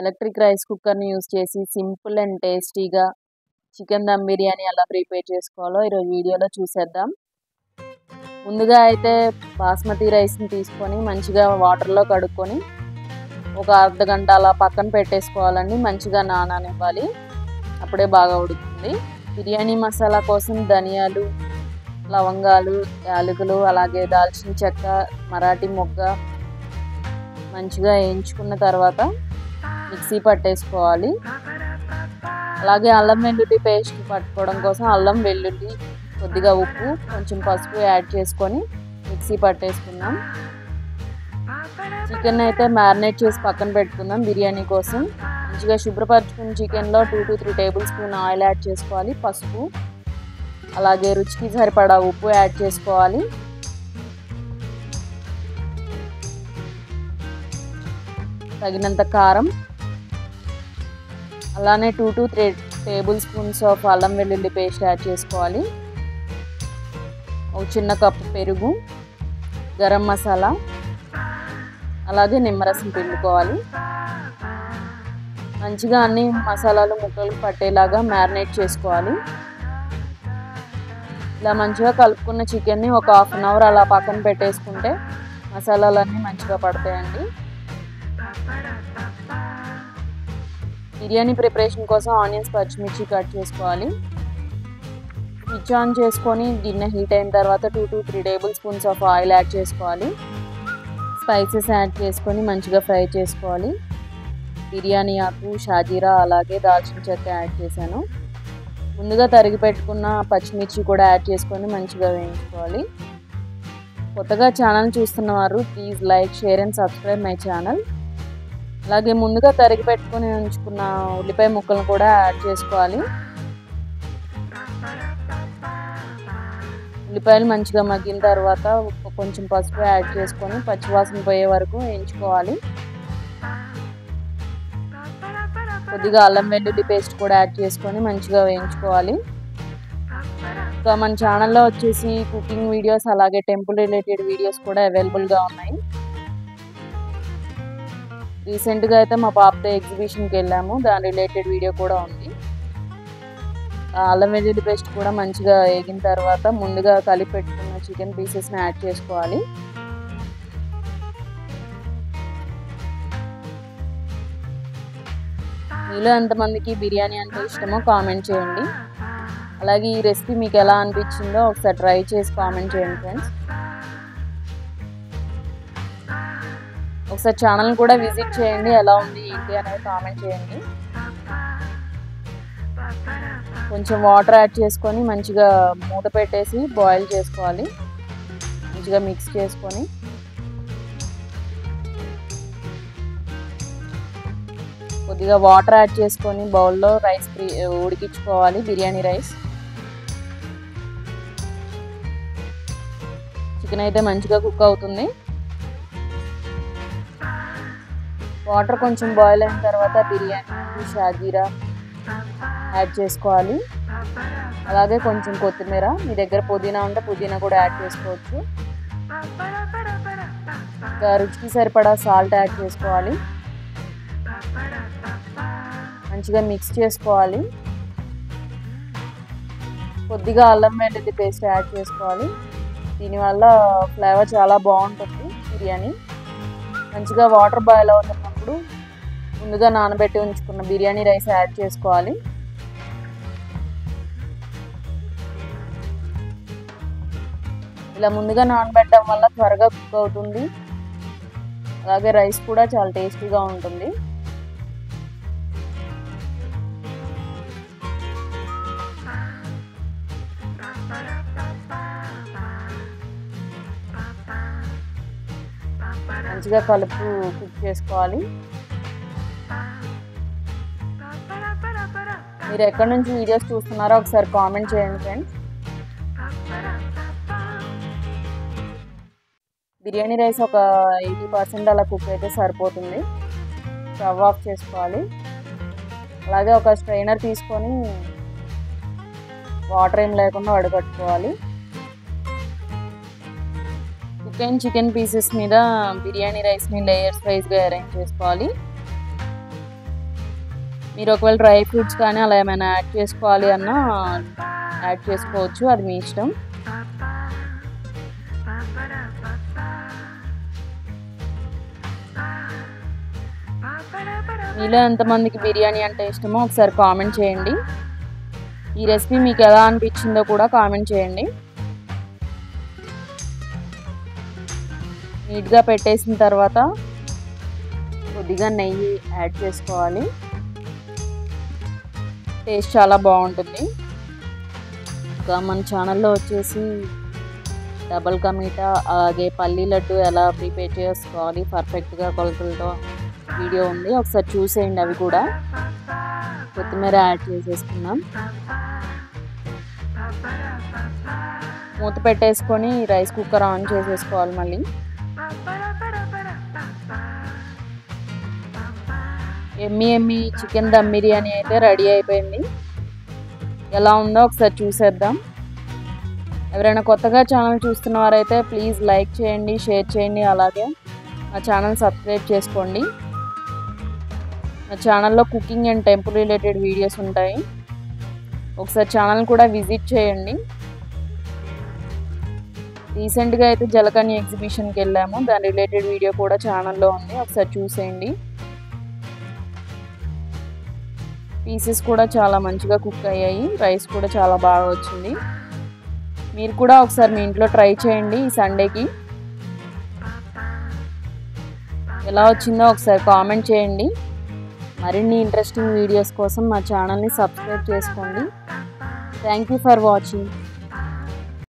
Electric rice కుక్కర్ని use చేసి simple and టేస్టీగా చికెన్ దమ్ బిర్యానీ ఎలా ప్రిపేర్ చేసుకోవాలో ఈరోజు వీడియోలో చూసేద్దాం. ముందుగా అయితే బాస్మతి రైస్ని తీసుకొని మంచిగా వాటర్లో కడుక్కొని ఒక అర్ధ గంట అలా పక్కన పెట్టేసుకోవాలండి. మంచిగా నాననివ్వాలి, అప్పుడే బాగా ఉడుకుతుంది. బిర్యానీ మసాలా కోసం ధనియాలు, లవంగాలు, యాలకులు, అలాగే దాల్చిన చెక్క, మరాఠీ మొగ్గ మంచిగా వేయించుకున్న తర్వాత మిక్సీ పట్టేసుకోవాలి. అలాగే అల్లం వెల్లుల్లి పేస్ట్ పట్టుకోవడం కోసం అల్లం వెల్లుల్లి, కొద్దిగా ఉప్పు, కొంచెం పసుపు యాడ్ చేసుకొని మిక్సీ పట్టేసుకుందాం. చికెన్ అయితే మ్యారినేట్ చేసి పక్కన పెట్టుకుందాం. బిర్యానీ కోసం మంచిగా శుభ్రపరచుకున్న చికెన్లో 2 to 3 table spoon oil add చేసుకోవాలి. పసుపు, అలాగే రుచికి సరిపడా ఉప్పు యాడ్ చేసుకోవాలి. తగినంత కారం, అలానే 2 to 3 టేబుల్ స్పూన్స్ ఆఫ్ అల్లం వెల్లుల్లి పేస్ట్ యాడ్ చేసుకోవాలి. ఒక చిన్న కప్పు పెరుగు, గరం మసాలా, అలాగే నిమ్మరసం పిండుకోవాలి. మంచిగా అన్ని మసాలాలు ముక్కలు పట్టేలాగా మ్యారినేట్ చేసుకోవాలి. ఇలా మంచిగా కలుపుకున్న చికెన్ని ఒక 1/2 అవర్ అలా పక్కన పెట్టేసుకుంటే మసాలాలన్నీ మంచిగా పడతాయండి. బిర్యానీ ప్రిపరేషన్ కోసం ఆనియన్స్, పచ్చిమిర్చి కట్ చేసుకోవాలి. స్విచ్ ఆన్ చేసుకొని గిన్నె హీట్ అయిన తర్వాత 2 to 3 table spoons of oil add చేసుకోవాలి. స్పైసెస్ యాడ్ చేసుకొని మంచిగా ఫ్రై చేసుకోవాలి. బిర్యానీ ఆకు, షాజీరా, అలాగే దాల్చిన చెక్క యాడ్ చేశాను. ముందుగా తరిగి పెట్టుకున్న పచ్చిమిర్చి కూడా యాడ్ చేసుకొని మంచిగా వేయించుకోవాలి. కొత్తగా ఛానల్ చూస్తున్నవారు please like, share and subscribe my channel. అలాగే ముందుగా తరిగి పెట్టుకొని ఉంచుకున్న ఉల్లిపాయ ముక్కలను కూడా యాడ్ చేసుకోవాలి. ఉల్లిపాయలు మంచిగా మగ్గిన తర్వాత కొంచెం పసుపు యాడ్ చేసుకొని పచ్చివాసన పోయే వరకు వేయించుకోవాలి. కొద్దిగా అల్లం వెల్లుల్లి పేస్ట్ కూడా యాడ్ చేసుకొని మంచిగా వేయించుకోవాలి. ఇంకా మన ఛానల్లో వచ్చేసి కుకింగ్ వీడియోస్, అలాగే టెంపుల్ రిలేటెడ్ వీడియోస్ కూడా అవైలబుల్గా ఉన్నాయి. రీసెంట్గా అయితే మా పాపతో ఎగ్జిబిషన్కి వెళ్ళాము, దాని రిలేటెడ్ వీడియో కూడా ఉంది. అల్లం వెల్లుల్లి పేస్ట్ కూడా మంచిగా వేగిన తర్వాత ముందుగా కలిపి పెట్టుకున్న చికెన్ పీసెస్ని యాడ్ చేసుకోవాలి. మీలో ఎంతమందికి బిర్యానీ అంటే ఇష్టమో కామెంట్ చేయండి. అలాగే ఈ రెసిపీ మీకు ఎలా అనిపించిందో ఒకసారి ట్రై చేసి కామెంట్ చేయండి ఫ్రెండ్స్. ఒకసారి ఛానల్ కూడా విజిట్ చేయండి, ఎలా ఉంది ఏంటి అనేది కామెంట్ చేయండి. కొంచెం వాటర్ యాడ్ చేసుకొని మంచిగా మూత పెట్టేసి బాయిల్ చేసుకోవాలి. మంచిగా మిక్స్ చేసుకొని కొద్దిగా వాటర్ యాడ్ చేసుకొని బౌల్లో రైస్ ఉడికించుకోవాలి. బిర్యానీ రైస్, చికెన్ అయితే మంచిగా కుక్ అవుతుంది. వాటర్ కొంచెం బాయిల్ అయిన తర్వాత బిర్యానీ, షాజీరా యాడ్ చేసుకోవాలి. అలాగే కొంచెం కొత్తిమీర, మీ దగ్గర పుదీనా ఉంటే పుదీనా కూడా యాడ్ చేసుకోవచ్చు. ఇంకా రుచికి సరిపడా సాల్ట్ యాడ్ చేసుకోవాలి. మంచిగా మిక్స్ చేసుకోవాలి. కొద్దిగా అల్లం వెల్లుల్లి పేస్ట్ యాడ్ చేసుకోవాలి. దీనివల్ల ఫ్లేవర్ చాలా బాగుంటుంది బిర్యానీ. మంచిగా వాటర్ బాయిల్ అవుతున్నప్పుడు ముందుగా నానబెట్టి ఉంచుకున్న బిర్యానీ రైస్ యాడ్ చేసుకోవాలి. ఇలా ముందుగా నానబెట్టడం వల్ల త్వరగా కుక్ అవుతుంది. అలాగే రైస్ కూడా చాలా టేస్టీగా ఉంటుంది. మంచిగా కలుపు కుక్ చేసుకోవాలి. మీరు ఎక్కడి నుంచి వీడియోస్ చూస్తున్నారో ఒకసారి కామెంట్ చేయండి ఫ్రెండ్స్. బిర్యానీ రైస్ ఒక 80% అలా కుక్ అయితే సరిపోతుంది. స్టవ్ ఆఫ్ చేసుకోవాలి. అలాగే ఒక స్ట్రైనర్ తీసుకొని వాటర్ ఏం లేకుండా వడగట్టుకోవాలి. కుక్ చికెన్ పీసెస్ మీద బిర్యానీ రైస్ని లేయర్స్ వైజ్గా అరేంజ్ చేసుకోవాలి. మీరు ఒకవేళ డ్రై ఫ్రూట్స్ కానీ అలా ఏమైనా యాడ్ చేసుకోవాలి అన్నా యాడ్ చేసుకోవచ్చు, అది మీ ఇష్టం. మీలో ఎంతమందికి బిర్యానీ అంటే ఇష్టమో ఒకసారి కామెంట్ చేయండి. ఈ రెసిపీ మీకు ఎలా అనిపించిందో కూడా కామెంట్ చేయండి. నీట్గా పెట్టేసిన తర్వాత కొద్దిగా నెయ్యి యాడ్ చేసుకోవాలి. టేస్ట్ చాలా బాగుంటుంది. ఇంకా మన ఛానల్లో వచ్చేసి డబల్ కా మీఠా అలాగే పల్లీ లడ్డు ఎలా ప్రిపేర్ చేసుకోవాలి పర్ఫెక్ట్గా కొలతలతో వీడియో ఉంది, ఒకసారి చూసేయండి. అవి కూడా కొత్తిమీర యాడ్ చేసేసుకున్నాం. మూత పెట్టేసుకొని రైస్ కుక్కర్ ఆన్ చేసేసుకోవాలి. మళ్ళీ ఎమ్మి చికెన్ దమ్ బిర్యానీ అయితే రెడీ అయిపోయింది. ఎలా ఉందో ఒకసారి చూసేద్దాం. ఎవరైనా కొత్తగా ఛానల్ చూస్తున్న వారైతే ప్లీజ్ లైక్ చేయండి, షేర్ చేయండి, అలాగే మా ఛానల్ సబ్స్క్రైబ్ చేసుకోండి. మా ఛానల్లో cooking and temple related videos ఉంటాయి, ఒకసారి ఛానల్ కూడా విజిట్ చేయండి. రీసెంట్గా అయితే జలకన్య ఎగ్జిబిషన్కి వెళ్ళాము, దాని రిలేటెడ్ వీడియో కూడా ఛానల్లో ఉంది, ఒకసారి చూసేయండి. పీసెస్ కూడా చాలా మంచిగా కుక్ అయ్యాయి, రైస్ కూడా చాలా బాగా వచ్చింది. మీరు కూడా ఒకసారి మీ ఇంట్లో ట్రై చేయండి ఈ సండేకి. ఎలా వచ్చిందో ఒకసారి కామెంట్ చేయండి. మరిన్ని ఇంట్రెస్టింగ్ వీడియోస్ కోసం మా ఛానల్ని సబ్స్క్రైబ్ చేసుకోండి. Thank you for watching.